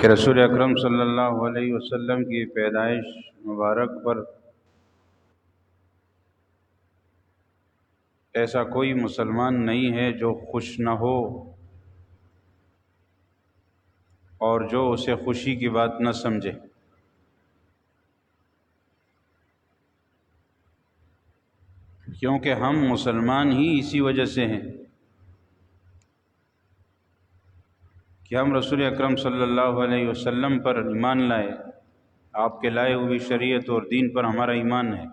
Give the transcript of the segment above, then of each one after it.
کہ رسول اکرم صلی اللہ علیہ وسلم کی پیدائش مبارک پر ایسا کوئی مسلمان نہیں ہے جو خوش نہ ہو اور جو اسے خوشی کی بات نہ سمجھے۔ کیونکہ ہم مسلمان ہی اسی وجہ سے ہیں کہ ہم رسول اکرم صلی اللہ علیہ وسلم پر ایمان لائے، آپ کے لائے ہوئی شریعت اور دین پر ہمارا ایمان ہے۔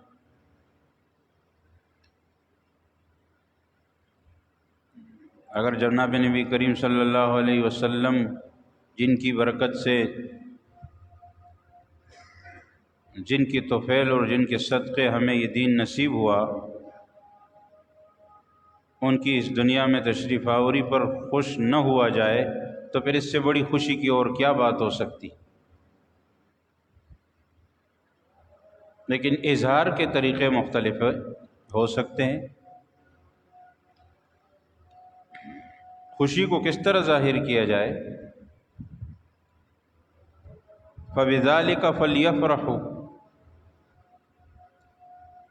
اگر جناب نبی کریم صلی اللہ علیہ وسلم جن کی برکت سے، جن کی توفیل اور جن کے صدقے ہمیں یہ دین نصیب ہوا، ان کی اس دنیا میں تشریف آوری پر خوش نہ ہوا جائے تو پھر اس سے بڑی خوشی کی اور کیا بات ہو سکتی۔ لیکن اظہار کے طریقے مختلف ہو سکتے ہیں۔ خوشی کو کس طرح ظاہر کیا جائے؟ فَبِذَلِكَ فَلْيَفْرَحُوا۔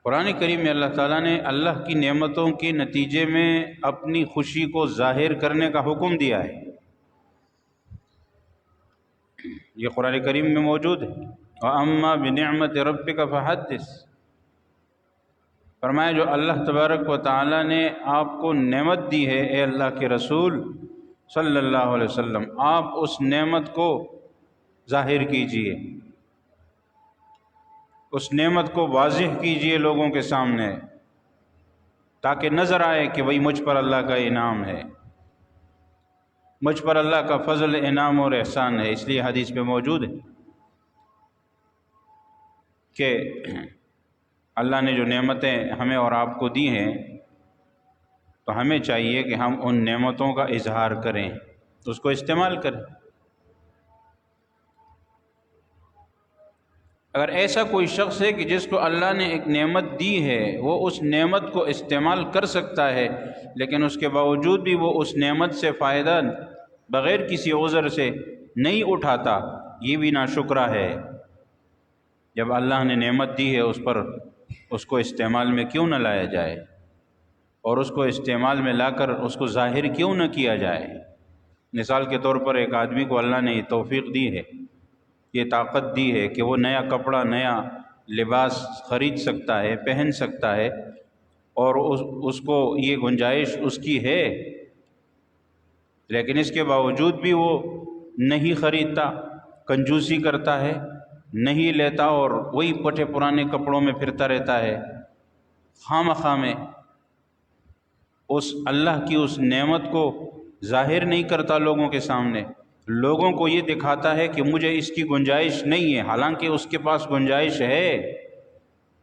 قرآن کریم میں اللہ تعالیٰ نے اللہ کی نعمتوں کے نتیجے میں اپنی خوشی کو ظاہر کرنے کا حکم دیا ہے۔ یہ قرآن کریم میں موجود ہے۔ وَأَمَّا بِنِعْمَةِ رَبِّكَ فَحَدِّثْ۔ فرمایا جو اللہ تبارک و تعالیٰ نے آپ کو نعمت دی ہے، اے اللہ کے رسول صلی اللہ علیہ وسلم، آپ اس نعمت کو ظاہر کیجئے، اس نعمت کو واضح کیجئے لوگوں کے سامنے، تاکہ نظر آئے کہ بھئی مجھ پر اللہ کا انعام ہے، مجھ پر اللہ کا فضل، انعام اور احسان ہے۔ اس لیے حدیث میں موجود ہے کہ اللہ نے جو نعمتیں ہمیں اور آپ کو دی ہیں تو ہمیں چاہیے کہ ہم ان نعمتوں کا اظہار کریں، اس کو استعمال کریں۔ اگر ایسا کوئی شخص ہے کہ جس کو اللہ نے ایک نعمت دی ہے، وہ اس نعمت کو استعمال کر سکتا ہے، لیکن اس کے باوجود بھی وہ اس نعمت سے فائدہ بغیر کسی عذر سے نہیں اٹھاتا، یہ بھی ناشکرہ ہے۔ جب اللہ نے نعمت دی ہے اس پر اس کو استعمال میں کیوں نہ لایا جائے، اور اس کو استعمال میں لا کر اس کو ظاہر کیوں نہ کیا جائے۔ مثال کے طور پر ایک آدمی کو اللہ نے یہ توفیق دی ہے، یہ طاقت دی ہے کہ وہ نیا کپڑا، نیا لباس خرید سکتا ہے، پہن سکتا ہے، اور اس کو یہ گنجائش اس کی ہے، لیکن اس کے باوجود بھی وہ نہیں خریدتا، کنجوسی کرتا ہے، نہیں لیتا، اور وہی پٹے پرانے کپڑوں میں پھرتا رہتا ہے، خواہ مخواہ میں اس اللہ کی اس نعمت کو ظاہر نہیں کرتا لوگوں کے سامنے، لوگوں کو یہ دکھاتا ہے کہ مجھے اس کی گنجائش نہیں ہے، حالانکہ اس کے پاس گنجائش ہے،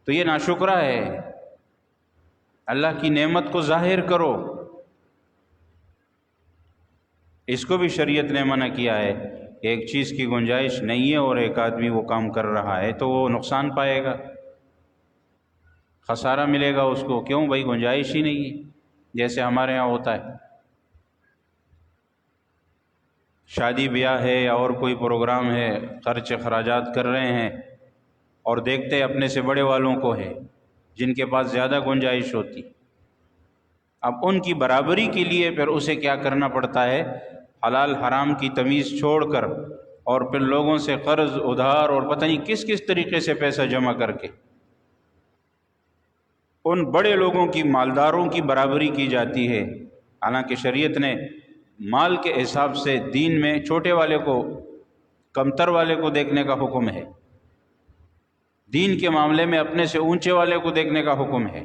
تو یہ ناشکرہ ہے۔ اللہ کی نعمت کو ظاہر کرو۔ اس کو بھی شریعت نے منع کیا ہے کہ ایک چیز کی گنجائش نہیں ہے اور ایک آدمی وہ کام کر رہا ہے تو وہ نقصان پائے گا، خسارہ ملے گا اس کو۔ کیوں بھائی؟ گنجائش ہی نہیں ہے۔ جیسے ہمارے ہاں ہوتا ہے، شادی بیاہ ہے یا اور کوئی پروگرام ہے، خرچ اخراجات کر رہے ہیں اور دیکھتے ہیں اپنے سے بڑے والوں کو ہے جن کے پاس زیادہ گنجائش ہوتی، اب ان کی برابری کے لیے پھر اسے کیا کرنا پڑتا ہے؟ حلال حرام کی تمیز چھوڑ کر اور پھر لوگوں سے قرض ادھار اور پتہ نہیں کس کس طریقے سے پیسہ جمع کر کے ان بڑے لوگوں کی، مالداروں کی برابری کی جاتی ہے۔ حالانکہ شریعت نے مال کے حساب سے دین میں چھوٹے والے کو، کمتر والے کو دیکھنے کا حکم ہے، دین کے معاملے میں اپنے سے اونچے والے کو دیکھنے کا حکم ہے،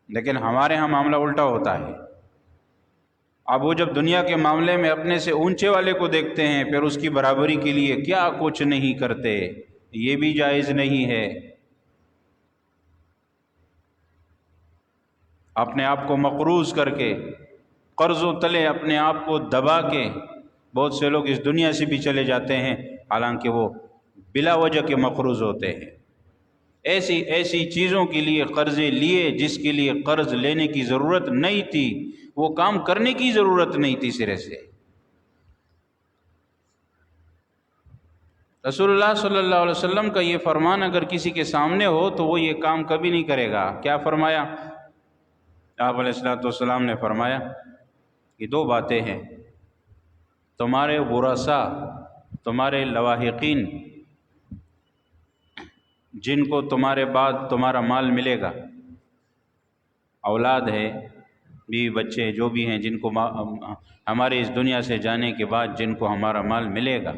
لیکن ہمارے ہاں معاملہ الٹا ہوتا ہے۔ اب وہ جب دنیا کے معاملے میں اپنے سے اونچے والے کو دیکھتے ہیں، پھر اس کی برابری کے لیے کیا کچھ نہیں کرتے، یہ بھی جائز نہیں ہے۔ اپنے آپ کو مقروض کر کے، قرضوں تلے اپنے آپ کو دبا کے، بہت سے لوگ اس دنیا سے بھی چلے جاتے ہیں حالانکہ وہ بلا وجہ کے مقروض ہوتے ہیں۔ ایسی چیزوں کے لیے قرضے لیے جس کے لیے قرض لینے کی ضرورت نہیں تھی، وہ کام کرنے کی ضرورت نہیں تھی سرے سے۔ رسول اللہ صلی اللہ علیہ وسلم کا یہ فرمان اگر کسی کے سامنے ہو تو وہ یہ کام کبھی نہیں کرے گا۔ کیا فرمایا؟ آپ علیہ السلام نے فرمایا کہ دو باتیں ہیں، تمہارے ورثاء، تمہارے لواحقین جن کو تمہارے بعد تمہارا مال ملے گا، اولاد ہے، بیوی بچے جو بھی ہیں جن کو ہمارے اس دنیا سے جانے کے بعد جن کو ہمارا مال ملے گا،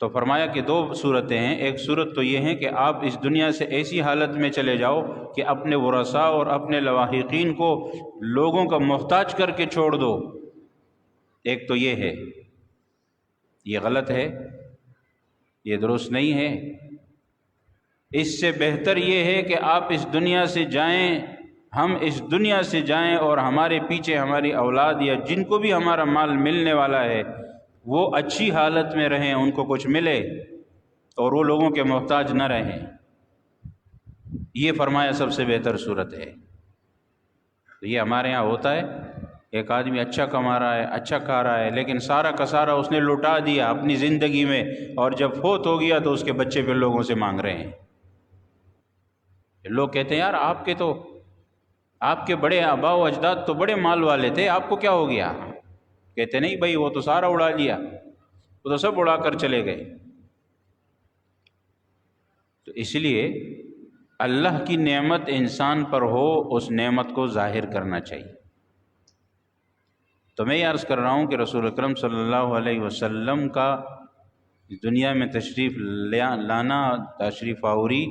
تو فرمایا کہ دو صورتیں ہیں۔ ایک صورت تو یہ ہے کہ آپ اس دنیا سے ایسی حالت میں چلے جاؤ کہ اپنے ورثاء اور اپنے لواحقین کو لوگوں کا محتاج کر کے چھوڑ دو، ایک تو یہ ہے، یہ غلط ہے، یہ درست نہیں ہے۔ اس سے بہتر یہ ہے کہ آپ اس دنیا سے جائیں، ہم اس دنیا سے جائیں اور ہمارے پیچھے ہماری اولاد یا جن کو بھی ہمارا مال ملنے والا ہے وہ اچھی حالت میں رہیں، ان کو کچھ ملے اور وہ لوگوں کے محتاج نہ رہیں۔ یہ فرمایا سب سے بہتر صورت ہے۔ تو یہ ہمارے ہاں ہوتا ہے، ایک آدمی اچھا کما رہا ہے، اچھا کھا رہا ہے، لیکن سارا کا سارا اس نے لٹا دیا اپنی زندگی میں، اور جب فوت ہو گیا تو اس کے بچے پھر لوگوں سے مانگ رہے ہیں۔ لوگ کہتے ہیں یار آپ کے بڑے آباء و اجداد تو بڑے مال والے تھے، آپ کو کیا ہو گیا؟ کہتے نہیں بھائی، وہ تو سارا اڑا لیا، وہ تو سب اڑا کر چلے گئے۔ تو اس لیے اللہ کی نعمت انسان پر ہو، اس نعمت کو ظاہر کرنا چاہیے۔ تو میں یہ عرض کر رہا ہوں کہ رسول اکرم صلی اللہ علیہ وسلم کا دنیا میں تشریف لانا، تشریف آوری،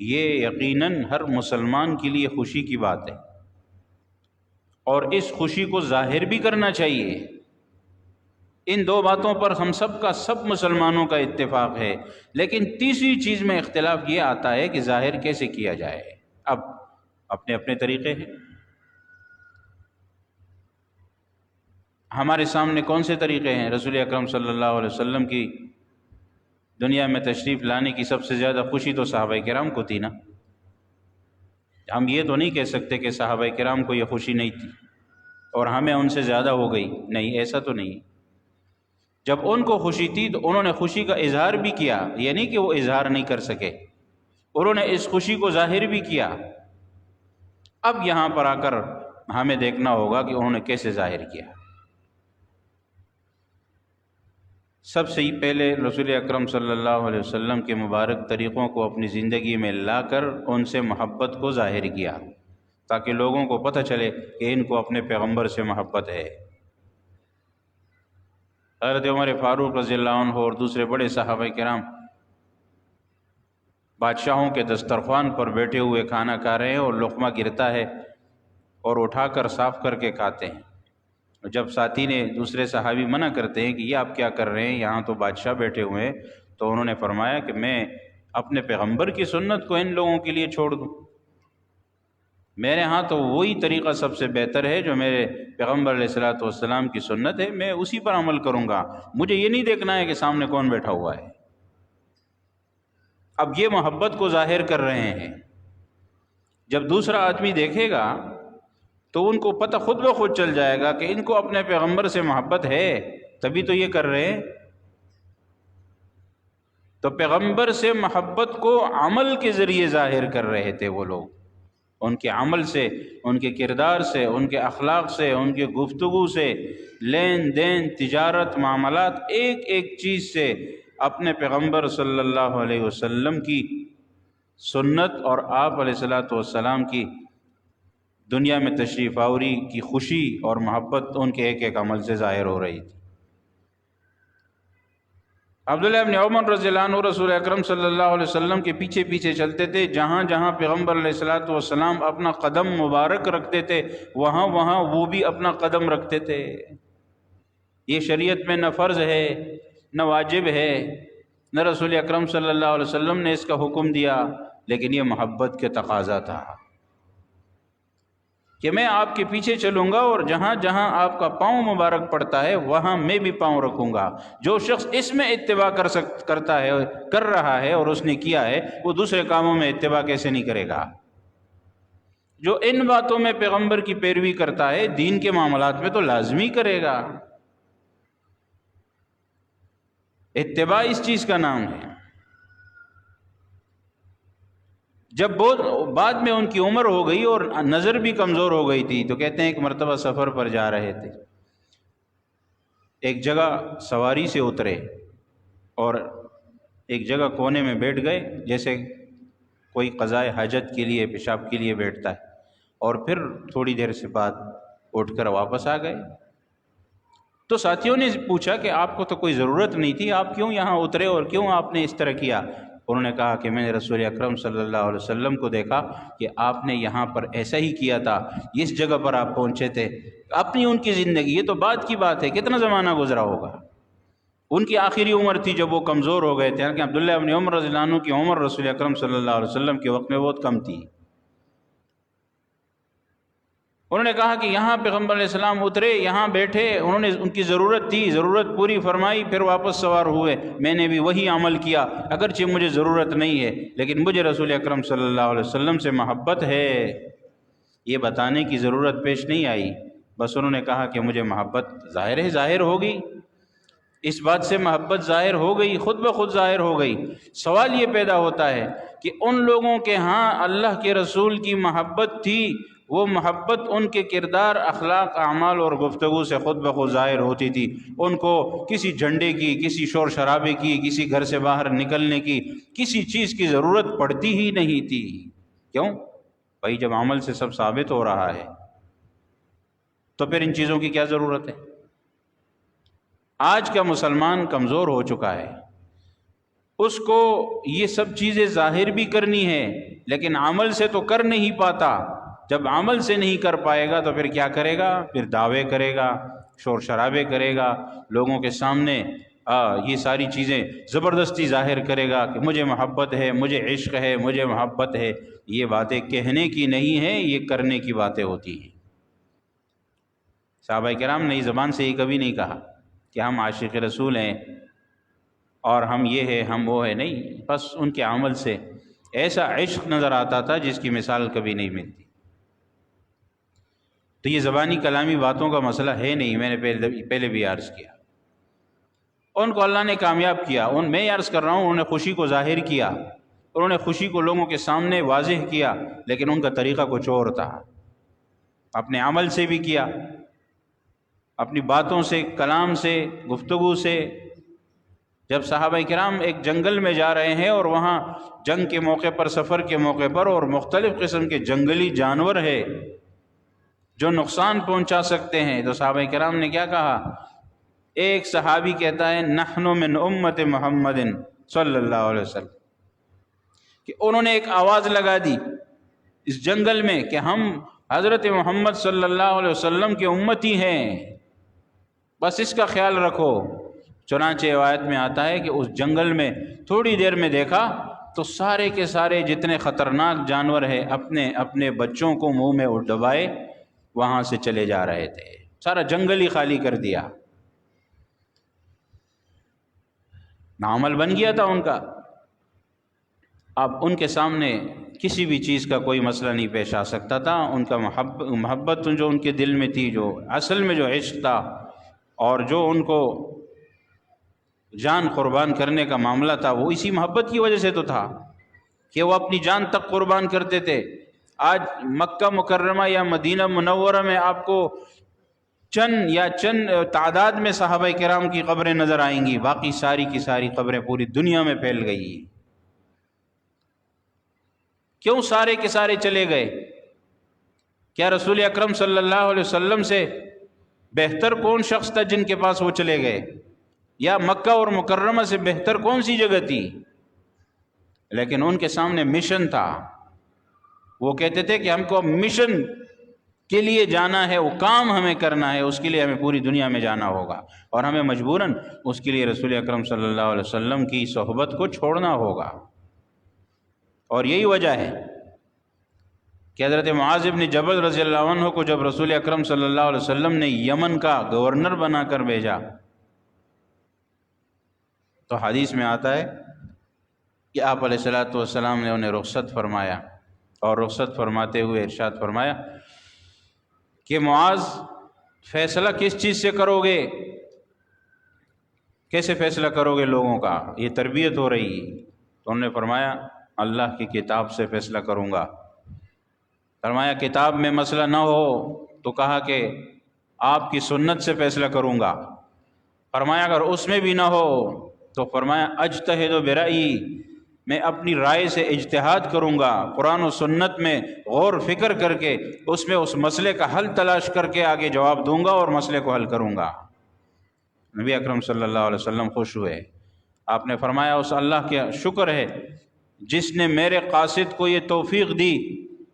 یہ یقیناً ہر مسلمان کے لیے خوشی کی بات ہے، اور اس خوشی کو ظاہر بھی کرنا چاہیے۔ ان دو باتوں پر ہم سب کا، سب مسلمانوں کا اتفاق ہے، لیکن تیسری چیز میں اختلاف یہ آتا ہے کہ ظاہر کیسے کیا جائے۔ اب اپنے اپنے طریقے ہیں۔ ہمارے سامنے کون سے طریقے ہیں؟ رسول اکرم صلی اللہ علیہ وسلم کی دنیا میں تشریف لانے کی سب سے زیادہ خوشی تو صحابہ کرام کو تھی نا۔ ہم یہ تو نہیں کہہ سکتے کہ صحابہ کرام کو یہ خوشی نہیں تھی اور ہمیں ان سے زیادہ ہو گئی، نہیں، ایسا تو نہیں۔ جب ان کو خوشی تھی تو انہوں نے خوشی کا اظہار بھی کیا، یہ نہیں کہ وہ اظہار نہیں کر سکے، انہوں نے اس خوشی کو ظاہر بھی کیا۔ اب یہاں پر آ کر ہمیں دیکھنا ہوگا کہ انہوں نے کیسے ظاہر کیا۔ سب سے پہلے رسول اکرم صلی اللہ علیہ وسلم کے مبارک طریقوں کو اپنی زندگی میں لا کر ان سے محبت کو ظاہر کیا، تاکہ لوگوں کو پتہ چلے کہ ان کو اپنے پیغمبر سے محبت ہے۔ حضرت عمر فاروق رضی اللہ عنہ اور دوسرے بڑے صحابہ کرام بادشاہوں کے دسترخوان پر بیٹھے ہوئے کھانا کھا رہے ہیں اور لقمہ گرتا ہے اور اٹھا کر صاف کر کے کھاتے ہیں۔ جب ساتھی نے، دوسرے صحابی منع کرتے ہیں کہ یہ آپ کیا کر رہے ہیں، یہاں تو بادشاہ بیٹھے ہوئے ہیں، تو انہوں نے فرمایا کہ میں اپنے پیغمبر کی سنت کو ان لوگوں کے لیے چھوڑ دوں؟ میرے ہاں تو وہی طریقہ سب سے بہتر ہے جو میرے پیغمبر علیہ الصلوۃ والسلام کی سنت ہے، میں اسی پر عمل کروں گا، مجھے یہ نہیں دیکھنا ہے کہ سامنے کون بیٹھا ہوا ہے۔ اب یہ محبت کو ظاہر کر رہے ہیں۔ جب دوسرا آدمی دیکھے گا تو ان کو پتہ خود بخود چل جائے گا کہ ان کو اپنے پیغمبر سے محبت ہے، تبھی تو یہ کر رہے ہیں۔ تو پیغمبر سے محبت کو عمل کے ذریعے ظاہر کر رہے تھے وہ لوگ، ان کے عمل سے، ان کے کردار سے، ان کے اخلاق سے، ان کے گفتگو سے، لین دین، تجارت، معاملات، ایک ایک چیز سے اپنے پیغمبر صلی اللہ علیہ وسلم کی سنت اور آپ علیہ الصلوۃ والسلام کی دنیا میں تشریف آوری کی خوشی اور محبت ان کے ایک ایک عمل سے ظاہر ہو رہی تھی۔ عبداللہ ابن عمر رضی اللہ عنہ رسول اکرم صلی اللہ علیہ وسلم کے پیچھے پیچھے چلتے تھے، جہاں جہاں پیغمبر علیہ الصلوۃ والسلام اپنا قدم مبارک رکھتے تھے وہاں وہاں وہ بھی اپنا قدم رکھتے تھے۔ یہ شریعت میں نہ فرض ہے، نہ واجب ہے، نہ رسول اکرم صلی اللہ علیہ وسلم نے اس کا حکم دیا، لیکن یہ محبت کے تقاضا تھا کہ میں آپ کے پیچھے چلوں گا اور جہاں جہاں آپ کا پاؤں مبارک پڑتا ہے وہاں میں بھی پاؤں رکھوں گا۔ جو شخص اس میں اتباع کر رہا ہے اور اس نے کیا ہے، وہ دوسرے کاموں میں اتباع کیسے نہیں کرے گا؟ جو ان باتوں میں پیغمبر کی پیروی کرتا ہے، دین کے معاملات میں تو لازمی کرے گا۔ اتباع اس چیز کا نام ہے۔ جب بہت بعد میں ان کی عمر ہو گئی اور نظر بھی کمزور ہو گئی تھی تو کہتے ہیں ایک مرتبہ سفر پر جا رہے تھے، ایک جگہ سواری سے اترے اور ایک جگہ کونے میں بیٹھ گئے، جیسے کوئی قضائے حاجت کے لیے پیشاب کے لیے بیٹھتا ہے، اور پھر تھوڑی دیر سے بعد اٹھ کر واپس آ گئے۔ تو ساتھیوں نے پوچھا کہ آپ کو تو کوئی ضرورت نہیں تھی، آپ کیوں یہاں اترے اور کیوں آپ نے اس طرح کیا؟ انہوں نے کہا کہ میں نے رسول اکرم صلی اللہ علیہ وسلم کو دیکھا کہ آپ نے یہاں پر ایسا ہی کیا تھا، اس جگہ پر آپ پہنچے تھے۔ اپنی ان کی زندگی، یہ تو بعد کی بات ہے، کتنا زمانہ گزرا ہوگا، ان کی آخری عمر تھی جب وہ کمزور ہو گئے تھے، کہ عبداللہ ابن عمر رضی اللہ عنہ کی عمر رسول اکرم صلی اللہ علیہ وسلم کے وقت میں بہت کم تھی۔ انہوں نے کہا کہ یہاں پیغمبر علیہ السلام اترے، یہاں بیٹھے، انہوں نے ان کی ضرورت تھی، ضرورت پوری فرمائی، پھر واپس سوار ہوئے، میں نے بھی وہی عمل کیا، اگرچہ مجھے ضرورت نہیں ہے لیکن مجھے رسول اکرم صلی اللہ علیہ وسلم سے محبت ہے۔ یہ بتانے کی ضرورت پیش نہیں آئی، بس انہوں نے کہا کہ مجھے محبت ظاہر ہوگی، اس بات سے محبت ظاہر ہو گئی، خود بخود ظاہر ہو گئی۔ سوال یہ پیدا ہوتا ہے کہ ان لوگوں کے ہاں اللہ کے رسول کی محبت تھی، وہ محبت ان کے کردار، اخلاق، اعمال اور گفتگو سے خود بخود ظاہر ہوتی تھی۔ ان کو کسی جھنڈے کی، کسی شور شرابے کی، کسی گھر سے باہر نکلنے کی، کسی چیز کی ضرورت پڑتی ہی نہیں تھی۔ کیوں؟ بھائی جب عمل سے سب ثابت ہو رہا ہے تو پھر ان چیزوں کی کیا ضرورت ہے؟ آج کا مسلمان کمزور ہو چکا ہے، اس کو یہ سب چیزیں ظاہر بھی کرنی ہے لیکن عمل سے تو کر نہیں پاتا۔ جب عمل سے نہیں کر پائے گا تو پھر کیا کرے گا؟ پھر دعوے کرے گا، شور شرابے کرے گا، لوگوں کے سامنے یہ ساری چیزیں زبردستی ظاہر کرے گا کہ مجھے محبت ہے، مجھے عشق ہے، مجھے محبت ہے۔ یہ باتیں کہنے کی نہیں ہیں، یہ کرنے کی باتیں ہوتی ہیں۔ صحابہ کرام نے زبان سے یہ کبھی نہیں کہا کہ ہم عاشق رسول ہیں اور ہم یہ ہے، ہم وہ ہے، نہیں، بس ان کے عمل سے ایسا عشق نظر آتا تھا جس کی مثال کبھی نہیں ملتی۔ تو یہ زبانی کلامی باتوں کا مسئلہ ہے نہیں، میں نے پہلے بھی عرض کیا۔ ان کو اللہ نے کامیاب کیا، میں عرض کر رہا ہوں، انہوں نے خوشی کو ظاہر کیا، انہوں نے خوشی کو لوگوں کے سامنے واضح کیا، لیکن ان کا طریقہ کچھ اور تھا۔ اپنے عمل سے بھی کیا، اپنی باتوں سے، کلام سے، گفتگو سے۔ جب صحابہ کرام ایک جنگل میں جا رہے ہیں اور وہاں جنگ کے موقع پر، سفر کے موقع پر، اور مختلف قسم کے جنگلی جانور ہے جو نقصان پہنچا سکتے ہیں، تو صحابہ کرام نے کیا کہا؟ ایک صحابی کہتا ہے نحن من امت محمد صلی اللہ علیہ وسلم، کہ انہوں نے ایک آواز لگا دی اس جنگل میں کہ ہم حضرت محمد صلی اللہ علیہ وسلم کے امتی ہیں، بس اس کا خیال رکھو۔ چنانچہ روایت میں آتا ہے کہ اس جنگل میں تھوڑی دیر میں دیکھا تو سارے کے سارے جتنے خطرناک جانور ہیں اپنے اپنے بچوں کو منہ میں دبائے وہاں سے چلے جا رہے تھے، سارا جنگل ہی خالی کر دیا۔ عمل بن گیا تھا ان کا۔ اب ان کے سامنے کسی بھی چیز کا کوئی مسئلہ نہیں پیش آ سکتا تھا۔ ان کا محبت جو ان کے دل میں تھی، جو اصل میں جو عشق تھا، اور جو ان کو جان قربان کرنے کا معاملہ تھا، وہ اسی محبت کی وجہ سے تو تھا کہ وہ اپنی جان تک قربان کرتے تھے۔ آج مکہ مکرمہ یا مدینہ منورہ میں آپ کو چند تعداد میں صحابہ کرام کی قبریں نظر آئیں گی، باقی ساری کی ساری قبریں پوری دنیا میں پھیل گئی۔ کیوں سارے کے سارے چلے گئے؟ کیا رسول اکرم صلی اللہ علیہ وسلم سے بہتر کون شخص تھا جن کے پاس وہ چلے گئے؟ یا مکہ اور مکرمہ سے بہتر کون سی جگہ تھی؟ لیکن ان کے سامنے مشن تھا۔ وہ کہتے تھے کہ ہم کو مشن کے لیے جانا ہے، وہ کام ہمیں کرنا ہے، اس کے لیے ہمیں پوری دنیا میں جانا ہوگا، اور ہمیں مجبوراً اس کے لیے رسول اکرم صلی اللہ علیہ وسلم کی صحبت کو چھوڑنا ہوگا۔ اور یہی وجہ ہے کہ حضرت معاذ بن جبل رضی اللہ عنہ کو جب رسول اکرم صلی اللہ علیہ وسلم نے یمن کا گورنر بنا کر بھیجا تو حدیث میں آتا ہے کہ آپ علیہ الصلوۃ والسلام نے انہیں رخصت فرمایا، اور رخصت فرماتے ہوئے ارشاد فرمایا کہ معاذ فیصلہ کس چیز سے کرو گے؟ کیسے فیصلہ کرو گے لوگوں کا؟ یہ تربیت ہو رہی ہے۔ تو انہوں نے فرمایا اللہ کی کتاب سے فیصلہ کروں گا۔ فرمایا کتاب میں مسئلہ نہ ہو تو کہا کہ آپ کی سنت سے فیصلہ کروں گا۔ فرمایا اگر اس میں بھی نہ ہو تو فرمایا اجتہد برأیی، میں اپنی رائے سے اجتہاد کروں گا، قرآن و سنت میں غور فکر کر کے اس میں اس مسئلے کا حل تلاش کر کے آگے جواب دوں گا اور مسئلے کو حل کروں گا۔ نبی اکرم صلی اللہ علیہ وسلم خوش ہوئے۔ آپ نے فرمایا اس اللہ کا شکر ہے جس نے میرے قاصد کو یہ توفیق دی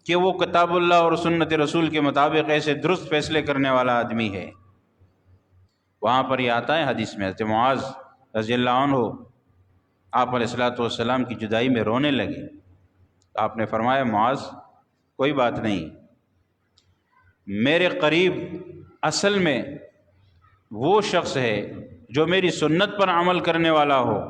کہ وہ کتاب اللہ اور سنت رسول کے مطابق ایسے درست فیصلے کرنے والا آدمی ہے۔ وہاں پر یہ آتا ہے حدیث میں، حضرت معاذ رضی اللہ عنہ آپ علیہ الصلوۃ والسلام کی جدائی میں رونے لگے۔ آپ نے فرمایا معاذ کوئی بات نہیں، میرے قریب اصل میں وہ شخص ہے جو میری سنت پر عمل کرنے والا ہو،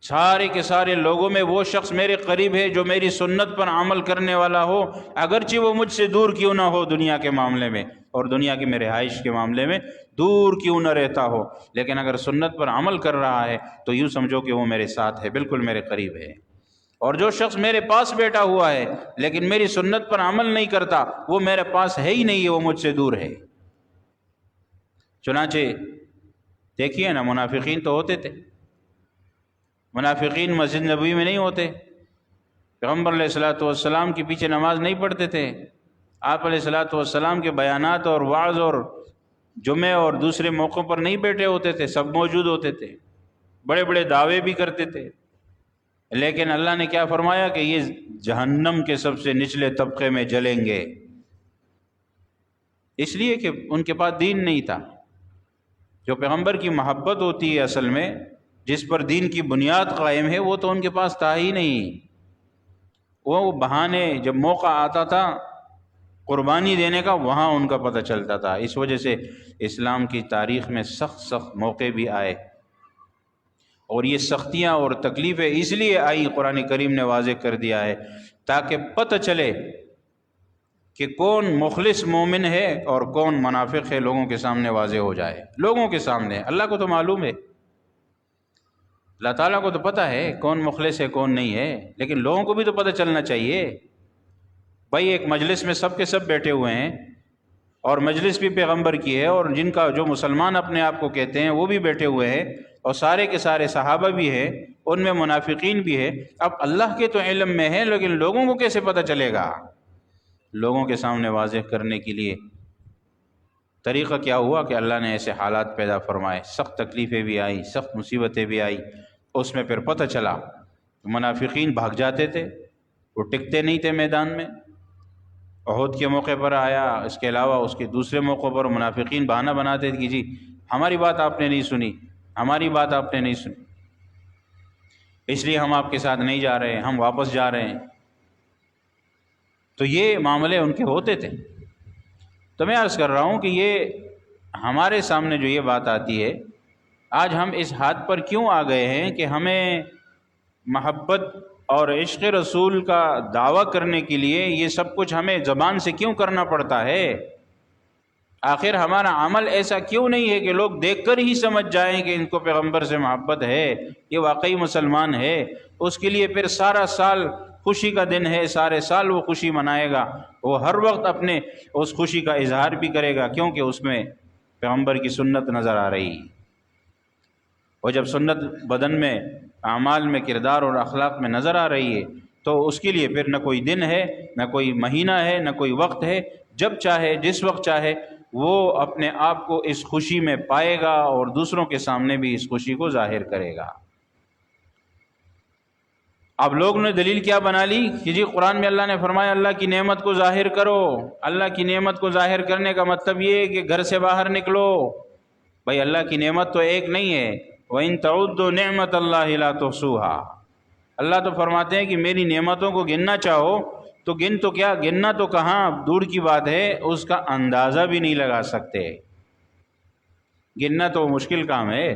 سارے کے سارے لوگوں میں وہ شخص میرے قریب ہے جو میری سنت پر عمل کرنے والا ہو، اگرچہ وہ مجھ سے دور کیوں نہ ہو دنیا کے معاملے میں اور دنیا کی میرے رہائش کے معاملے میں دور کیوں نہ رہتا ہو، لیکن اگر سنت پر عمل کر رہا ہے تو یوں سمجھو کہ وہ میرے ساتھ ہے، بالکل میرے قریب ہے۔ اور جو شخص میرے پاس بیٹھا ہوا ہے لیکن میری سنت پر عمل نہیں کرتا وہ میرے پاس ہے ہی نہیں ہے، وہ مجھ سے دور ہے۔ چنانچہ دیکھیے نا، منافقین تو ہوتے تھے، منافقین مسجد نبوی میں نہیں ہوتے، پیغمبر علیہ الصلوۃ والسلام کے پیچھے نماز نہیں پڑھتے تھے، آپ علیہ الصلوۃ والسلام کے بیانات اور وعظ اور جمعے اور دوسرے موقعوں پر نہیں بیٹھے ہوتے تھے، سب موجود ہوتے تھے، بڑے بڑے دعوے بھی کرتے تھے، لیکن اللہ نے کیا فرمایا کہ یہ جہنم کے سب سے نچلے طبقے میں جلیں گے، اس لیے کہ ان کے پاس دین نہیں تھا۔ جو پیغمبر کی محبت ہوتی ہے اصل میں، جس پر دین کی بنیاد قائم ہے، وہ تو ان کے پاس تھا ہی نہیں۔ وہ بہانے جب موقع آتا تھا قربانی دینے کا، وہاں ان کا پتہ چلتا تھا۔ اس وجہ سے اسلام کی تاریخ میں سخت سخت موقع بھی آئے، اور یہ سختیاں اور تکلیفیں اس لیے آئی، قرآن کریم نے واضح کر دیا ہے تاکہ پتہ چلے کہ کون مخلص مومن ہے اور کون منافق ہے، لوگوں کے سامنے واضح ہو جائے، لوگوں کے سامنے۔ اللہ کو تو معلوم ہے، اللہ تعالیٰ کو تو پتہ ہے کون مخلص ہے کون نہیں ہے، لیکن لوگوں کو بھی تو پتہ چلنا چاہیے۔ بھائی ایک مجلس میں سب کے سب بیٹھے ہوئے ہیں، اور مجلس بھی پیغمبر کی ہے، اور جن کا جو مسلمان اپنے آپ کو کہتے ہیں وہ بھی بیٹھے ہوئے ہیں، اور سارے کے سارے صحابہ بھی ہیں، ان میں منافقین بھی ہے۔ اب اللہ کے تو علم میں ہے، لیکن لوگوں کو کیسے پتہ چلے گا؟ لوگوں کے سامنے واضح کرنے کے لیے طریقہ کیا ہوا کہ اللہ نے ایسے حالات پیدا فرمائے، سخت تکلیفیں بھی آئیں، سخت مصیبتیں بھی آئیں، اس میں پھر پتہ چلا منافقین بھاگ جاتے تھے، وہ ٹکتے نہیں تھے میدان میں۔ احد کے موقع پر آیا، اس کے علاوہ اس کے دوسرے موقع پر منافقین بہانہ بناتے تھے کہ جی ہماری بات آپ نے نہیں سنی، ہماری بات آپ نے نہیں سنی، اس لیے ہم آپ کے ساتھ نہیں جا رہے، ہم واپس جا رہے ہیں۔ تو یہ معاملے ان کے ہوتے تھے۔ تو میں عرض کر رہا ہوں کہ یہ ہمارے سامنے جو یہ بات آتی ہے، آج ہم اس حد پر کیوں آ گئے ہیں کہ ہمیں محبت اور عشق رسول کا دعویٰ کرنے کے لیے یہ سب کچھ ہمیں زبان سے کیوں کرنا پڑتا ہے؟ آخر ہمارا عمل ایسا کیوں نہیں ہے کہ لوگ دیکھ کر ہی سمجھ جائیں کہ ان کو پیغمبر سے محبت ہے، یہ واقعی مسلمان ہے؟ اس کے لیے پھر سارا سال خوشی کا دن ہے، سارے سال وہ خوشی منائے گا، وہ ہر وقت اپنے اس خوشی کا اظہار بھی کرے گا، کیونکہ اس میں پیغمبر کی سنت نظر آ رہی ہے۔ اور جب سنت بدن میں، اعمال میں، کردار اور اخلاق میں نظر آ رہی ہے تو اس کے لیے پھر نہ کوئی دن ہے، نہ کوئی مہینہ ہے، نہ کوئی وقت ہے، جب چاہے جس وقت چاہے وہ اپنے آپ کو اس خوشی میں پائے گا اور دوسروں کے سامنے بھی اس خوشی کو ظاہر کرے گا۔ اب لوگ نے دلیل کیا بنا لی کہ جی قرآن میں اللہ نے فرمایا اللہ کی نعمت کو ظاہر کرو، اللہ کی نعمت کو ظاہر کرنے کا مطلب یہ ہے کہ گھر سے باہر نکلو۔ بھائی اللہ کی نعمت تو ایک نہیں ہے، وَإِن تَعُدُّوا نِعْمَةَ اللَّهِ لَا تُحْصُوهَا۔ اللہ تو فرماتے ہیں کہ میری نعمتوں کو گننا چاہو تو گن تو کیا، گننا تو کہاں دور کی بات ہے، اس کا اندازہ بھی نہیں لگا سکتے۔ گننا تو مشکل کام ہے،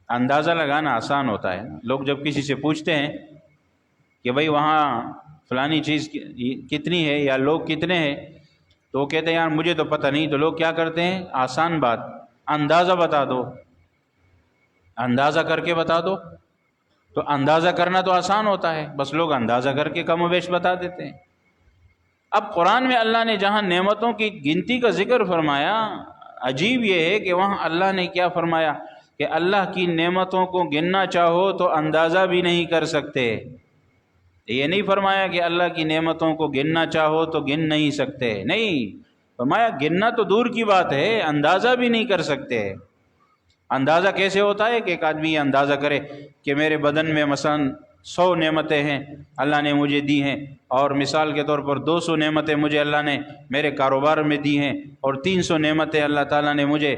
اندازہ لگانا آسان ہوتا ہے۔ لوگ جب کسی سے پوچھتے ہیں کہ بھائی وہاں فلانی چیز کتنی ہے یا لوگ کتنے ہیں، تو وہ کہتے ہیں یار مجھے تو پتہ نہیں، تو لوگ کیا کرتے ہیں، آسان بات، اندازہ بتا دو، اندازہ کر کے بتا دو۔ تو اندازہ کرنا تو آسان ہوتا ہے، بس لوگ اندازہ کر کے کم و بیش بتا دیتے ہیں۔ اب قرآن میں اللہ نے جہاں نعمتوں کی گنتی کا ذکر فرمایا، عجیب یہ ہے کہ وہاں اللہ نے کیا فرمایا کہ اللہ کی نعمتوں کو گننا چاہو تو اندازہ بھی نہیں کر سکتے۔ یہ نہیں فرمایا کہ اللہ کی نعمتوں کو گننا چاہو تو گن نہیں سکتے، نہیں، فرمایا گننا تو دور کی بات ہے، اندازہ بھی نہیں کر سکتے۔ اندازہ کیسے ہوتا ہے کہ ایک آدمی یہ اندازہ کرے کہ میرے بدن میں مثلا 100 نعمتیں ہیں اللہ نے مجھے دی ہیں، اور مثال کے طور پر 200 نعمتیں مجھے اللہ نے میرے کاروبار میں دی ہیں، اور 300 نعمتیں اللہ تعالیٰ نے مجھے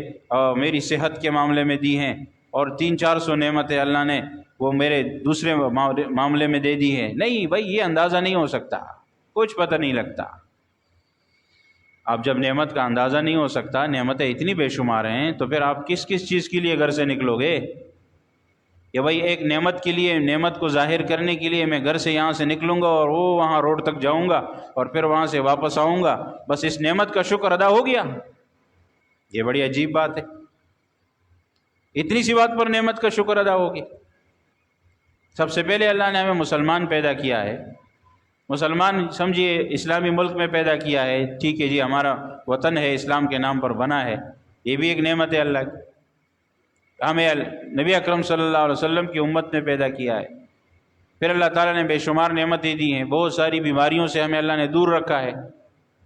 میری صحت کے معاملے میں دی ہیں، اور 300-400 نعمتیں اللہ نے وہ میرے دوسرے معاملے میں دے دی ہیں۔ نہیں بھائی، یہ اندازہ نہیں ہو سکتا، کچھ پتہ نہیں لگتا۔ اب جب نعمت کا اندازہ نہیں ہو سکتا، نعمتیں اتنی بے شمار ہیں، تو پھر آپ کس کس چیز کے لیے گھر سے نکلو گے؟ کہ بھائی ایک نعمت کے لیے، نعمت کو ظاہر کرنے کے لیے میں گھر سے یہاں سے نکلوں گا اور وہ وہاں روڈ تک جاؤں گا اور پھر وہاں سے واپس آؤں گا، بس اس نعمت کا شکر ادا ہو گیا؟ یہ بڑی عجیب بات ہے، اتنی سی بات پر نعمت کا شکر ادا ہو گیا۔ سب سے پہلے اللہ نے ہمیں مسلمان پیدا کیا ہے، مسلمان سمجھیے اسلامی ملک میں پیدا کیا ہے، ٹھیک ہے جی، ہمارا وطن ہے، اسلام کے نام پر بنا ہے، یہ بھی ایک نعمت ہے اللہ کی۔ ہمیں نبی اکرم صلی اللہ علیہ وسلم کی امت میں پیدا کیا ہے، پھر اللہ تعالیٰ نے بے شمار نعمتیں دی ہیں، بہت ساری بیماریوں سے ہمیں اللہ نے دور رکھا ہے۔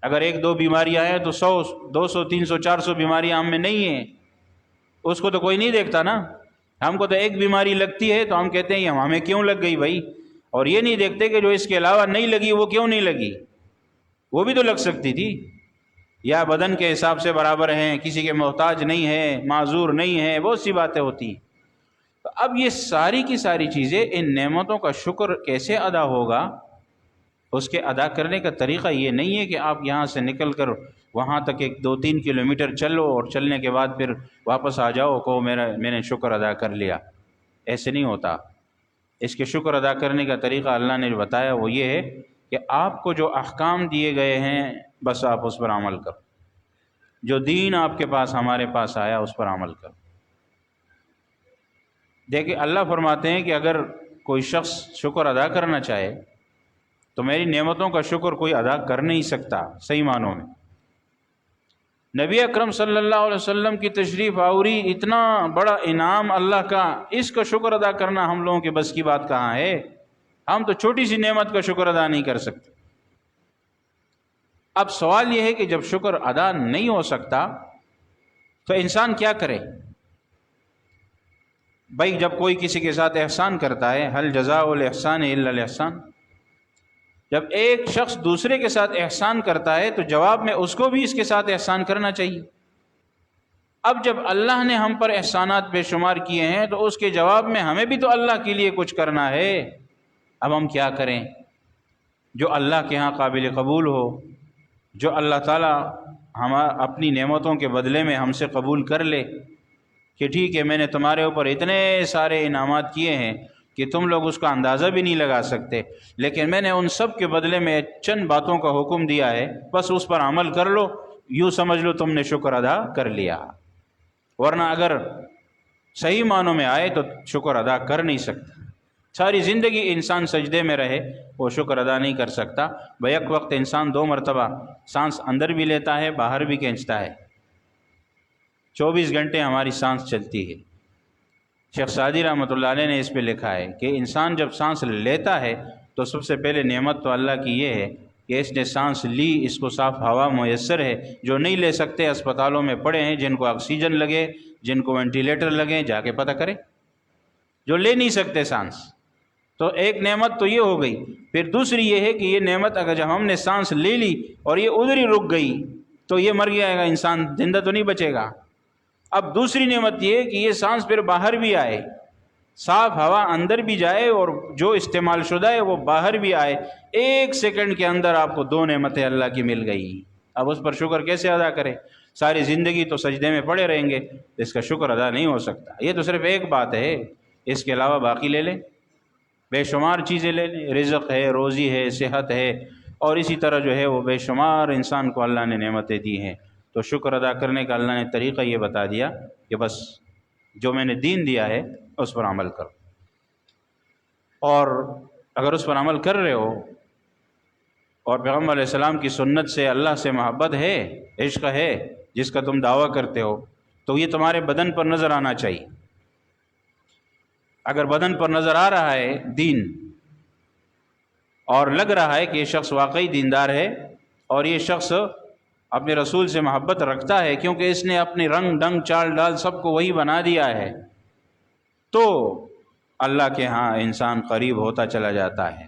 اگر 1-2 بیماریاں ہیں تو 100 200 300 400 بیماریاں ہم میں نہیں ہیں، اس کو تو کوئی نہیں دیکھتا نا۔ ہم کو تو ایک بیماری لگتی ہے تو ہم کہتے ہیں ہمیں کیوں لگ گئی بھائی، اور یہ نہیں دیکھتے کہ جو اس کے علاوہ نہیں لگی وہ کیوں نہیں لگی، وہ بھی تو لگ سکتی تھی، یا بدن کے حساب سے برابر ہیں، کسی کے محتاج نہیں ہے، معذور نہیں ہے، بہت سی باتیں ہوتی ہیں۔ تو اب یہ ساری کی ساری چیزیں، ان نعمتوں کا شکر کیسے ادا ہوگا؟ اس کے ادا کرنے کا طریقہ یہ نہیں ہے کہ آپ یہاں سے نکل کر وہاں تک 2-3 کلومیٹر چلو اور چلنے کے بعد پھر واپس آ جاؤ کہ میں نے شکر ادا کر لیا۔ ایسے نہیں ہوتا۔ اس کے شکر ادا کرنے کا طریقہ اللہ نے بتایا وہ یہ ہے کہ آپ کو جو احکام دیے گئے ہیں بس آپ اس پر عمل کرو، جو دین آپ کے پاس، ہمارے پاس آیا، اس پر عمل کرو۔ دیکھیں اللہ فرماتے ہیں کہ اگر کوئی شخص شکر ادا کرنا چاہے تو میری نعمتوں کا شکر کوئی ادا کر نہیں سکتا صحیح معنوں میں۔ نبی اکرم صلی اللہ علیہ وسلم کی تشریف آوری اتنا بڑا انعام اللہ کا، اس کا شکر ادا کرنا ہم لوگوں کے بس کی بات کہاں ہے؟ ہم تو چھوٹی سی نعمت کا شکر ادا نہیں کر سکتے۔ اب سوال یہ ہے کہ جب شکر ادا نہیں ہو سکتا تو انسان کیا کرے؟ بھائی جب کوئی کسی کے ساتھ احسان کرتا ہے، هل جزاء الاحسان الا الاحسان، جب ایک شخص دوسرے کے ساتھ احسان کرتا ہے تو جواب میں اس کو بھی اس کے ساتھ احسان کرنا چاہیے۔ اب جب اللہ نے ہم پر احسانات بے شمار کیے ہیں تو اس کے جواب میں ہمیں بھی تو اللہ کے لیے کچھ کرنا ہے۔ اب ہم کیا کریں؟ جو اللہ کے ہاں قابل قبول ہو، جو اللہ تعالیٰ ہم اپنی نعمتوں کے بدلے میں ہم سے قبول کر لے کہ ٹھیک ہے میں نے تمہارے اوپر اتنے سارے انعامات کیے ہیں کہ تم لوگ اس کا اندازہ بھی نہیں لگا سکتے، لیکن میں نے ان سب کے بدلے میں چند باتوں کا حکم دیا ہے، بس اس پر عمل کر لو، یوں سمجھ لو تم نے شکر ادا کر لیا۔ ورنہ اگر صحیح معنوں میں آئے تو شکر ادا کر نہیں سکتا۔ ساری زندگی انسان سجدے میں رہے وہ شکر ادا نہیں کر سکتا۔ بیک وقت انسان 2 مرتبہ سانس اندر بھی لیتا ہے، باہر بھی کھینچتا ہے، 24 گھنٹے ہماری سانس چلتی ہے۔ شیخ سعدی رحمۃ اللہ علیہ نے اس پہ لکھا ہے کہ انسان جب سانس لیتا ہے تو سب سے پہلے نعمت تو اللہ کی یہ ہے کہ اس نے سانس لی، اس کو صاف ہوا میسر ہے۔ جو نہیں لے سکتے اسپتالوں میں پڑے ہیں، جن کو آکسیجن لگے، جن کو وینٹیلیٹر لگے، جا کے پتہ کریں، جو لے نہیں سکتے سانس۔ تو ایک نعمت تو یہ ہو گئی۔ پھر دوسری یہ ہے کہ یہ نعمت اگر جب ہم نے سانس لے لی اور یہ ادھر ہی رک گئی تو یہ مر جائے گا، انسان زندہ تو نہیں بچے گا۔ اب دوسری نعمت یہ ہے کہ یہ سانس پھر باہر بھی آئے، صاف ہوا اندر بھی جائے اور جو استعمال شدہ ہے وہ باہر بھی آئے۔ 1 سیکنڈ کے اندر آپ کو 2 نعمتیں اللہ کی مل گئی۔ اب اس پر شکر کیسے ادا کرے؟ ساری زندگی تو سجدے میں پڑے رہیں گے، اس کا شکر ادا نہیں ہو سکتا۔ یہ تو صرف ایک بات ہے، اس کے علاوہ باقی لے لیں، بے شمار چیزیں لے لیں، رزق ہے، روزی ہے، صحت ہے، اور اسی طرح جو ہے وہ بے شمار انسان کو اللہ نے نعمتیں دی ہیں۔ تو شکر ادا کرنے کا اللہ نے طریقہ یہ بتا دیا کہ بس جو میں نے دین دیا ہے اس پر عمل کرو، اور اگر اس پر عمل کر رہے ہو اور پیغمبر علیہ السلام کی سنت سے اللہ سے محبت ہے، عشق ہے جس کا تم دعویٰ کرتے ہو، تو یہ تمہارے بدن پر نظر آنا چاہیے۔ اگر بدن پر نظر آ رہا ہے دین اور لگ رہا ہے کہ یہ شخص واقعی دیندار ہے اور یہ شخص اپنے رسول سے محبت رکھتا ہے کیونکہ اس نے اپنی رنگ ڈنگ چال ڈال سب کو وہی بنا دیا ہے، تو اللہ کے ہاں انسان قریب ہوتا چلا جاتا ہے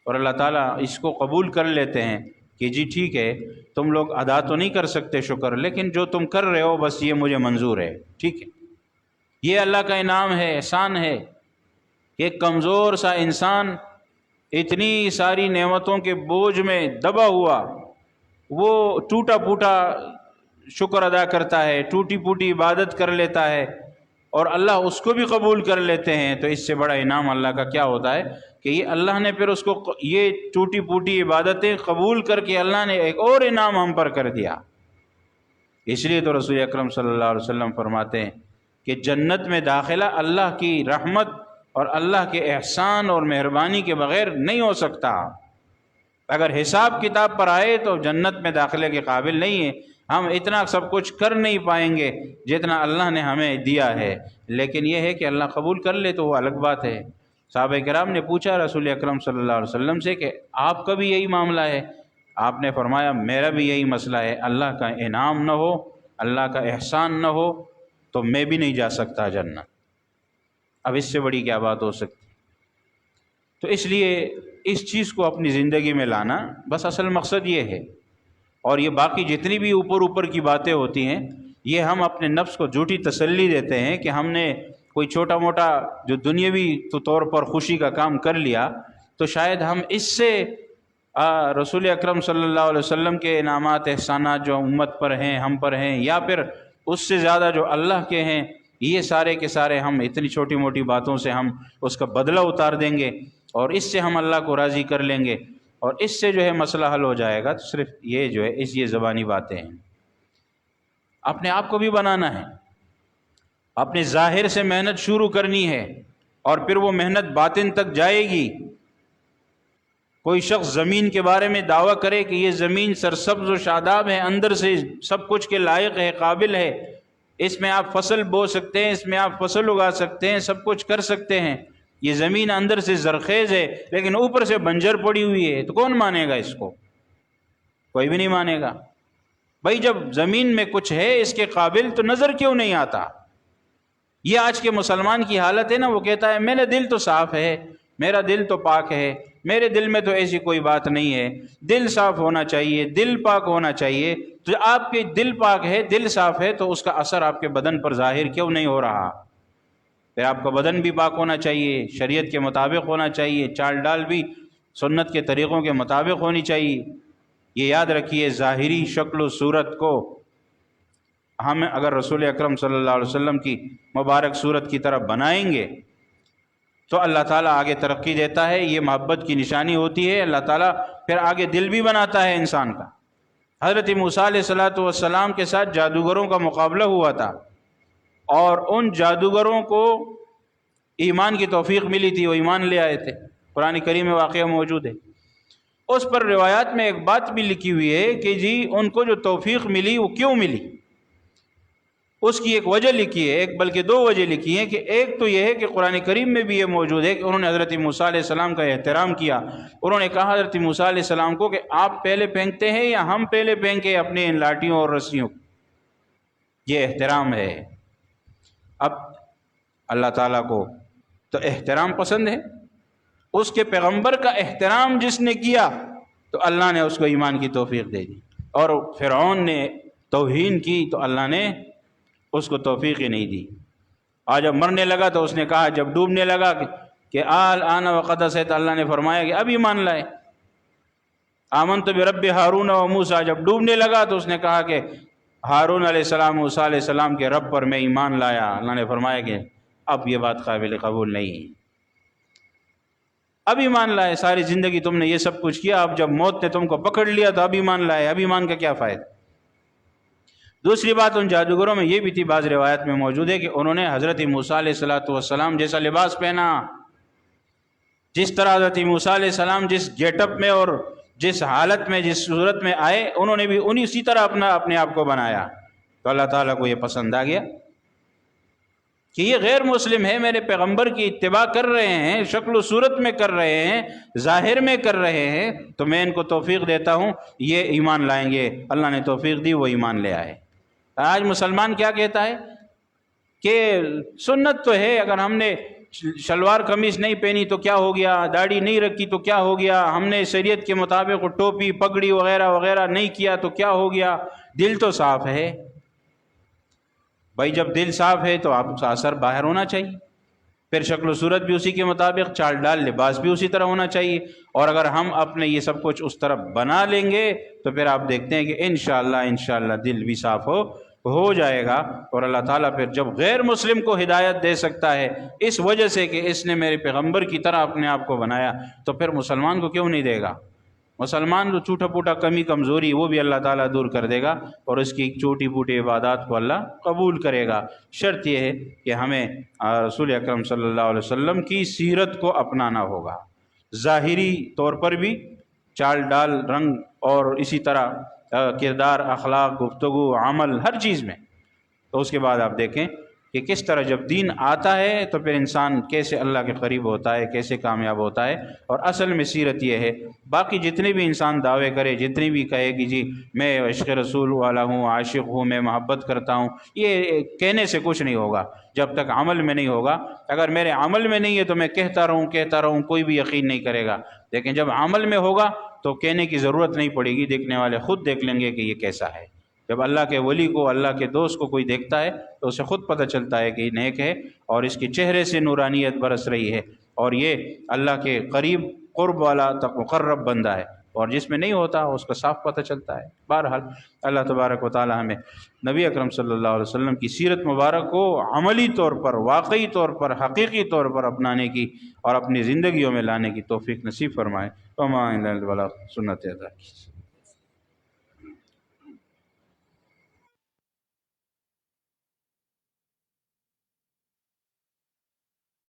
اور اللہ تعالیٰ اس کو قبول کر لیتے ہیں کہ جی ٹھیک ہے، تم لوگ ادا تو نہیں کر سکتے شکر، لیکن جو تم کر رہے ہو بس یہ مجھے منظور ہے، ٹھیک ہے۔ یہ اللہ کا انعام ہے، احسان ہے کہ ایک کمزور سا انسان اتنی ساری نعمتوں کے بوجھ میں دبا ہوا، وہ ٹوٹا پھوٹا شکر ادا کرتا ہے، ٹوٹی پھوٹی عبادت کر لیتا ہے اور اللہ اس کو بھی قبول کر لیتے ہیں، تو اس سے بڑا انعام اللہ کا کیا ہوتا ہے کہ یہ اللہ نے پھر اس کو یہ ٹوٹی پھوٹی عبادتیں قبول کر کے اللہ نے ایک اور انعام ہم پر کر دیا۔ اس لیے تو رسول اکرم صلی اللہ علیہ وسلم فرماتے ہیں کہ جنت میں داخلہ اللہ کی رحمت اور اللہ کے احسان اور مہربانی کے بغیر نہیں ہو سکتا۔ اگر حساب کتاب پر آئے تو جنت میں داخلے کے قابل نہیں ہے، ہم اتنا سب کچھ کر نہیں پائیں گے جتنا اللہ نے ہمیں دیا ہے، لیکن یہ ہے کہ اللہ قبول کر لے تو وہ الگ بات ہے۔ صحابہ کرام نے پوچھا رسول اکرم صلی اللہ علیہ وسلم سے کہ آپ کا بھی یہی معاملہ ہے؟ آپ نے فرمایا میرا بھی یہی مسئلہ ہے، اللہ کا انعام نہ ہو، اللہ کا احسان نہ ہو تو میں بھی نہیں جا سکتا جنت۔ اب اس سے بڑی کیا بات ہو سکتی؟ تو اس لیے اس چیز کو اپنی زندگی میں لانا بس اصل مقصد یہ ہے، اور یہ باقی جتنی بھی اوپر کی باتیں ہوتی ہیں یہ ہم اپنے نفس کو جھوٹی تسلی دیتے ہیں کہ ہم نے کوئی چھوٹا موٹا جو دنیاوی طور پر خوشی کا کام کر لیا تو شاید ہم اس سے رسول اکرم صلی اللہ علیہ وسلم کے انعامات احسانات جو امت پر ہیں، ہم پر ہیں، یا پھر اس سے زیادہ جو اللہ کے ہیں، یہ سارے کے سارے ہم اتنی چھوٹی موٹی باتوں سے ہم اس کا بدلہ اتار دیں گے اور اس سے ہم اللہ کو راضی کر لیں گے اور اس سے جو ہے مسئلہ حل ہو جائے گا۔ تو صرف یہ جو ہے یہ زبانی باتیں ہیں، اپنے آپ کو بھی بنانا ہے، اپنے ظاہر سے محنت شروع کرنی ہے اور پھر وہ محنت باطن تک جائے گی۔ کوئی شخص زمین کے بارے میں دعویٰ کرے کہ یہ زمین سرسبز و شاداب ہے، اندر سے سب کچھ کے لائق ہے، قابل ہے، اس میں آپ فصل بو سکتے ہیں، اس میں آپ فصل اگا سکتے ہیں، سب کچھ کر سکتے ہیں، یہ زمین اندر سے زرخیز ہے لیکن اوپر سے بنجر پڑی ہوئی ہے، تو کون مانے گا اس کو؟ کوئی بھی نہیں مانے گا۔ بھائی جب زمین میں کچھ ہے اس کے قابل تو نظر کیوں نہیں آتا؟ یہ آج کے مسلمان کی حالت ہے نا، وہ کہتا ہے میرا دل تو صاف ہے، میرا دل تو پاک ہے، میرے دل میں تو ایسی کوئی بات نہیں ہے، دل صاف ہونا چاہیے، دل پاک ہونا چاہیے۔ تو آپ کے دل پاک ہے، دل صاف ہے، تو اس کا اثر آپ کے بدن پر ظاہر کیوں نہیں ہو رہا؟ پھر آپ کا بدن بھی پاک ہونا چاہیے، شریعت کے مطابق ہونا چاہیے، چال ڈال بھی سنت کے طریقوں کے مطابق ہونی چاہیے۔ یہ یاد رکھیے، ظاہری شکل و صورت کو ہم اگر رسول اکرم صلی اللہ علیہ وسلم کی مبارک صورت کی طرف بنائیں گے تو اللہ تعالیٰ آگے ترقی دیتا ہے، یہ محبت کی نشانی ہوتی ہے۔ اللہ تعالیٰ پھر آگے دل بھی بناتا ہے انسان کا۔ حضرت موسیٰ علیہ السلام کے ساتھ جادوگروں کا مقابلہ ہوا تھا اور ان جادوگروں کو ایمان کی توفیق ملی تھی، وہ ایمان لے آئے تھے، قرآن کریم میں واقعہ موجود ہے۔ اس پر روایات میں ایک بات بھی لکھی ہوئی ہے کہ جی ان کو جو توفیق ملی وہ کیوں ملی، اس کی ایک وجہ لکھی ہے، ایک بلکہ دو وجہ لکھی ہیں۔ کہ ایک تو یہ ہے کہ قرآن کریم میں بھی یہ موجود ہے کہ انہوں نے حضرت موسیٰ علیہ السلام کا احترام کیا۔ انہوں نے کہا حضرت موسیٰ علیہ السلام کو کہ آپ پہلے پھینکتے ہیں یا ہم پہلے پھینکیں اپنے ان لاٹھیوں اور رسیوں کو؟ یہ احترام ہے۔ اب اللہ تعالیٰ کو تو احترام پسند ہے، اس کے پیغمبر کا احترام جس نے کیا تو اللہ نے اس کو ایمان کی توفیق دے دی، اور فرعون نے توہین کی تو اللہ نے اس کو توفیق ہی نہیں دی۔ آج جب مرنے لگا تو اس نے کہا، جب ڈوبنے لگا کہ آن وقد عصیت، اللہ نے فرمایا کہ اب ایمان لائے، آمنت برب ہارون و موسیٰ، جب ڈوبنے لگا تو اس نے کہا کہ ہارون علیہ السلام موسیٰ علیہ السلام کے رب پر میں ایمان لایا۔ اللہ نے فرمایا کہ اب یہ بات قابل قبول نہیں ہے، اب ایمان لائے، ساری زندگی تم نے یہ سب کچھ کیا، اب جب موت نے تم کو پکڑ لیا تو اب ایمان لائے، اب ایمان کا کیا فائدہ؟ دوسری بات ان جادوگروں میں یہ بھی تھی، بعض روایت میں موجود ہے کہ انہوں نے حضرت موسیٰ علیہ السلام جیسا لباس پہنا، جس طرح حضرت موسیٰ علیہ السلام جس گیٹ اپ میں اور جس حالت میں جس صورت میں آئے، انہوں نے بھی اسی طرح اپنے آپ کو بنایا، تو اللہ تعالیٰ کو یہ پسند آ گیا کہ یہ غیر مسلم ہے، میرے پیغمبر کی اتباع کر رہے ہیں، شکل و صورت میں کر رہے ہیں، ظاہر میں کر رہے ہیں، تو میں ان کو توفیق دیتا ہوں، یہ ایمان لائیں گے۔ اللہ نے توفیق دی، وہ ایمان لے آئے۔ آج مسلمان کیا کہتا ہے کہ سنت تو ہے، اگر ہم نے شلوار قمیص نہیں پہنی تو کیا ہو گیا، داڑھی نہیں رکھی تو کیا ہو گیا، ہم نے شریعت کے مطابق ٹوپی پگڑی وغیرہ وغیرہ نہیں کیا تو کیا ہو گیا۔ دل تو صاف ہے بھائی، جب دل صاف ہے تو آپ کا اثر باہر ہونا چاہیے، پھر شکل و صورت بھی اسی کے مطابق، چال ڈال لباس بھی اسی طرح ہونا چاہیے۔ اور اگر ہم اپنے یہ سب کچھ اس طرح بنا لیں گے تو پھر آپ دیکھتے ہیں کہ انشاءاللہ دل بھی صاف ہو جائے گا، اور اللہ تعالیٰ پھر جب غیر مسلم کو ہدایت دے سکتا ہے اس وجہ سے کہ اس نے میرے پیغمبر کی طرح اپنے آپ کو بنایا، تو پھر مسلمان کو کیوں نہیں دے گا؟ مسلمان جو چھوٹا پوٹا کمی کمزوری وہ بھی اللہ تعالیٰ دور کر دے گا، اور اس کی چھوٹی پوٹی عبادات کو اللہ قبول کرے گا۔ شرط یہ ہے کہ ہمیں رسول اکرم صلی اللہ علیہ وسلم کی سیرت کو اپنانا ہوگا، ظاہری طور پر بھی، چال ڈال رنگ اور اسی طرح کردار اخلاق گفتگو عمل ہر چیز میں۔ تو اس کے بعد آپ دیکھیں کہ کس طرح جب دین آتا ہے تو پھر انسان کیسے اللہ کے قریب ہوتا ہے، کیسے کامیاب ہوتا ہے۔ اور اصل میں سیرت یہ ہے، باقی جتنے بھی انسان دعوے کرے، جتنی بھی کہے کہ جی میں عشق رسول والا ہوں، عاشق ہوں، میں محبت کرتا ہوں، یہ کہنے سے کچھ نہیں ہوگا جب تک عمل میں نہیں ہوگا۔ اگر میرے عمل میں نہیں ہے تو میں کہتا رہوں کوئی بھی یقین نہیں کرے گا، لیکن جب عمل میں ہوگا تو کہنے کی ضرورت نہیں پڑے گی، دیکھنے والے خود دیکھ لیں گے کہ یہ کیسا ہے۔ جب اللہ کے ولی کو، اللہ کے دوست کو کوئی دیکھتا ہے تو اسے خود پتہ چلتا ہے کہ یہ نیک ہے، اور اس کے چہرے سے نورانیت برس رہی ہے، اور یہ اللہ کے قریب قرب والا مقرب بندہ ہے، اور جس میں نہیں ہوتا اس کا صاف پتہ چلتا ہے۔ بہرحال اللہ تبارک و تعالی ہمیں نبی اکرم صلی اللہ علیہ وسلم کی سیرت مبارک کو عملی طور پر، واقعی طور پر، حقیقی طور پر اپنانے کی اور اپنی زندگیوں میں لانے کی توفیق نصیب فرمائے۔ وما الا البلاغ، سنت ادا کی۔